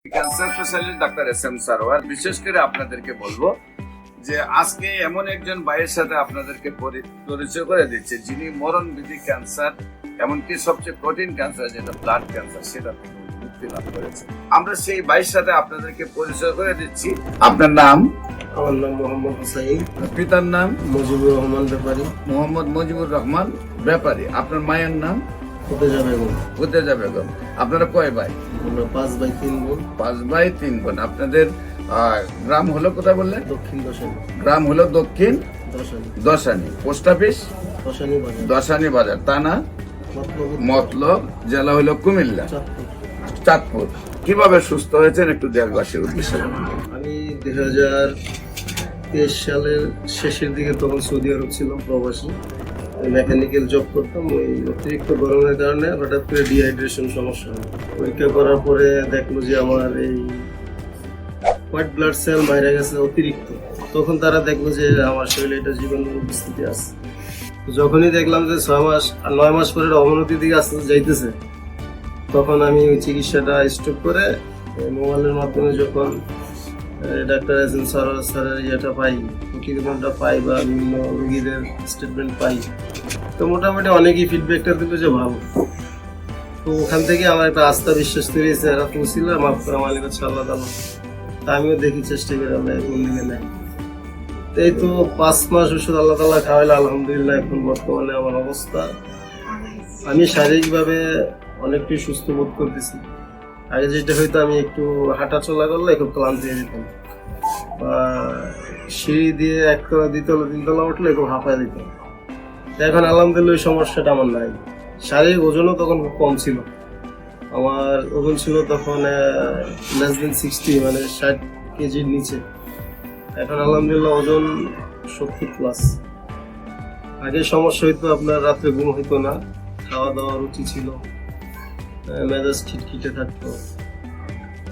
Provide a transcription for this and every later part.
Cancer specialist doctor SM. Sarwar. বিশেষ করে আপনাদেরকে বলবো যে আজকে এমন একজন ভাইয়ের সাথে আপনাদেরকে পরিচয় করে দিচ্ছে যিনি মরণবিধি ক্যান্সার, এমনকি সবচেয়ে কঠিন ক্যান্সার যেটা ব্লাড ক্যান্সার, সেটা থেকে মুক্তি লাভ করেছে। আমরা সেই ভাইয়ের সাথে আপনাদেরকে পরিচয় করে দিচ্ছি। আপনার নাম? আমার নাম মোহাম্মদ হুসাইন। পিতার নাম? মুজিবুর রহমান ব্যাপারী। মোহাম্মদ মুজিবুর রহমান ব্যাপারী। আপনার মায়ের নাম? ফুতেজা বেগম। ফুতেজা বেগম। আপনারা কয় ভাই? আমরা 5 ভাই 3 বোন। 5 ভাই 3 বোন। আপনাদের গ্রাম হলো কোথায় বললেন? দক্ষিণ দশানি। গ্রাম হলো দক্ষিণ দশানি। দশানি। পোস্ট অফিস দশানি বাজার। দশানি বাজার, থানা মতলব, জেলা হলো কুমিল্লা, চাঁদপুর। চাঁদপুর। কিভাবে সুস্থ হয়েছেন একটু দেশবাসীর উদ্দেশ্যে জানান। আমি 2023 সালের শেষের দিকে তখন সৌদি আরব ছিলাম প্রবাসী। মেকানিক্যাল জব করতাম। ওই অতিরিক্ত গরমের কারণে হঠাৎ করে ডিহাইড্রেশন সমস্যা হয়। পরীক্ষা করার পরে দেখলো যে আমার এই হোয়াইট ব্লাড সেল মারা গেছে অতিরিক্ত। তখন তারা দেখলো যে আমার শরীরে এটা জীবাণুর উপস্থিতি আছে। যখনই দেখলাম যে 9 মাস পরে অবনতির দিকে আস্তে আস্তে যাইতেছে, তখন আমি ওই চিকিৎসাটা স্টপ করে মোবাইলের মাধ্যমে যখন ডাক্তার এস.এম. সারোয়ার স্যারের ইয়েটা পাই, প্রতিবেদনটা পাই বা বিভিন্ন রোগীদের স্টেটমেন্ট পাই, তো মোটামুটি অনেকেই ফিডব্যাকটা দিল যে ভালো। তো ওখান থেকে আমার একটা আস্থা বিশ্বাস তৈরি হয়েছে, এরা পৌঁছিল মাফ করা মালিক হচ্ছে আল্লাহ তাআলা। তা আমিও দেখি চেষ্টা করে আমরা কোন দিকে নেই। এই তো 5 মাস ওষুধ আল্লাহ তাআলা খাওয়াইলে আলহামদুলিল্লাহ এখন বর্তমানে আমার অবস্থা, আমি শারীরিকভাবে অনেকটাই সুস্থ বোধ করতেছি। আগে যেটা হয়তো আমি একটু হাঁটা চলা করলে খুব ক্লান্ত হয়ে যেতাম, বা সিঁড়ি দিয়ে 1 তলা 2 তলা 3 তলা উঠলে খুব হাঁপায় দিতাম। এখন আলহামদুলিল্লাহ ওই সমস্যাটা আমার নাই। শারীরিক ওজনও তখন খুব কম ছিল। আমার ওজন ছিল তখন less than 60, মানে 60 কেজির নিচে। এখন আলহামদুলিল্লাহ ওজন 70+। আগে সমস্যা হইতো আপনার রাত্রে ঘুম হইতো না, খাওয়া দাওয়া রুচি ছিল, মেজাজ খিটখিটে থাকতো।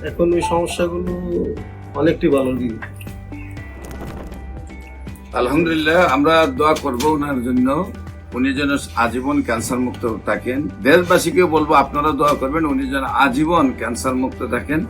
এখন ওই সমস্যাগুলো অনেকটাই ভালো দিন। আলহামদুলিল্লাহ, আমরা দোয়া করবো ওনার জন্য, উনি যেন আজীবন ক্যান্সার মুক্ত থাকেন। দেশবাসীকেও বলবো আপনারা দোয়া করবেন উনি যেন আজীবন ক্যান্সার মুক্ত থাকেন।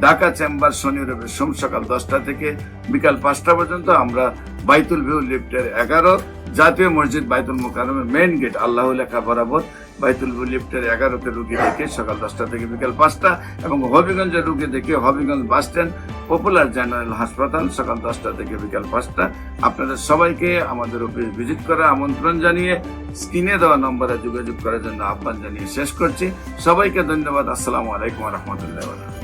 ঢাকা চেম্বার শনি রবি সোম সকাল 10টা থেকে বিকাল 5টা পর্যন্ত আমরা বাইতুল ভিউ লিফটের 11, জাতীয় মসজিদ বাইতুল মুকাররমের মেইন গেট আল্লাহ লেখা বরাবর বাইতুল ভিউ লিফটের 11তে রুগী দেখে সকাল 10টা থেকে বিকাল 5টা, এবং হবিগঞ্জের রুগী দেখে Habiganj bus stand popular general হাসপাতাল সকাল 10টা থেকে বিকাল 5টা। আপনাদের সবাইকে আমাদের অফিস ভিজিট করার আমন্ত্রণ জানিয়ে স্ক্রিনে দেওয়া নম্বরে যোগাযোগ করার জন্য আহ্বান জানিয়ে শেষ করছি। সবাইকে ধন্যবাদ। আসসালামু আলাইকুম ওয়া রাহমাতুল্লাহি ওয়া বারাকাতুহু।